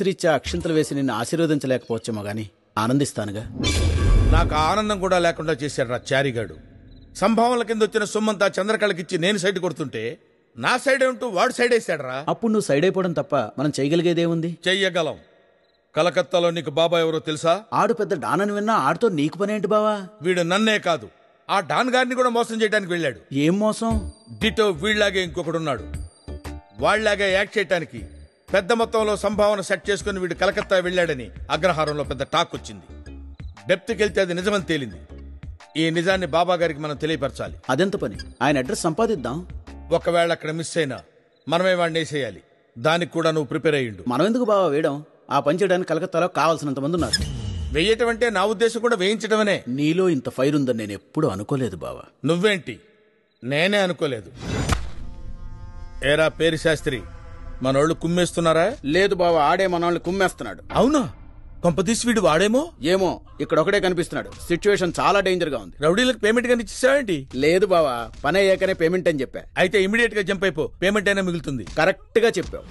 రీత్యా అక్షింతలు వేసి నిన్ను ఆశీర్వదించలేకపోవచ్చేమో గాని ఆనందిస్తానుగా. నాకు ఆనందం కూడా లేకుండా చేశాడు రా చారిగాడు. సంభావనల కింద వచ్చిన సొమ్మంతా చంద్రకళకిచ్చి నేను సైడ్ కొడుతుంటే నా సైడే ఉంటూ వాడు సైడ్ వేసాడు రా. అప్పుడు నువ్వు సైడ్ అయిపోవడం తప్ప మనం చేయగలిగేదేముంది? చెయ్యగలం. కలకత్తాలో నీకు బాబా ఎవరో తెలుసా? ఆడు పెద్ద డానని విన్నా ఆడితో నీకు పనేంటి బావా? వీడు నన్నే కాదు ఆ డాన్ గారిని కూడా మోసం చేయడానికి వెళ్ళాడు. ఏం మోసం? డిటో వీళ్లాగే ఇంకొకడున్నాడు. వాళ్లాగే యాక్ట్ చేయడానికి పెద్ద మొత్తంలో సంభావన సెట్ చేసుకుని వీడు కలకత్తా వెళ్ళాడని అగ్రహారంలో పెద్ద టాక్ వచ్చింది. డెప్త్కెళ్తే అది నిజమని తేలింది. ఈ నిజాన్ని బాబా గారికి మనం తెలియపరచాలి. అదెంత పని? ఆయన అడ్రస్ సంపాదిద్దాం. ఒకవేళ అక్కడ మిస్ అయినా మనమే వాడిని వేసేయాలి. దానికి కూడా నువ్వు ప్రిపేర్ అయ్యిండు. మనం ఎందుకు బావా వేయడం? ఆ పని చేయడానికి కలకత్తాలో కావాల్సినంత మంది ఉన్నారు. వేయటం అంటే నా ఉద్దేశం కూడా వేయించడమనే. నీలో ఇంత ఫైర్ ఉందని నేను ఎప్పుడూ అనుకోలేదు బావా. నువ్వేంటి? నేనే అనుకోలేదు. ఏరా పేరు శాస్త్రి, మనోళ్ళు కుమ్మేస్తున్నారా? లేదు బావా, ఆడే మనల్ని కుమ్మేస్తున్నాడు. అవునా? కొంపదీసి వీడు వాడేమో. ఏమో, ఇక్కడ ఒకటే కనిపిస్తున్నాడు. సిచ్యువేషన్ చాలా డేంజర్ గా ఉంది. రౌడీలకు పేమెంట్ గానీ ఇచ్చేసావేంటి? లేదు బావా, పని అయ్యాకనే పేమెంట్ అని చెప్పా. అయితే ఇమీడియట్ గా జంప్ అయిపో, పేమెంట్ అయినా మిగులుతుంది. కరెక్ట్ గా చెప్పావు.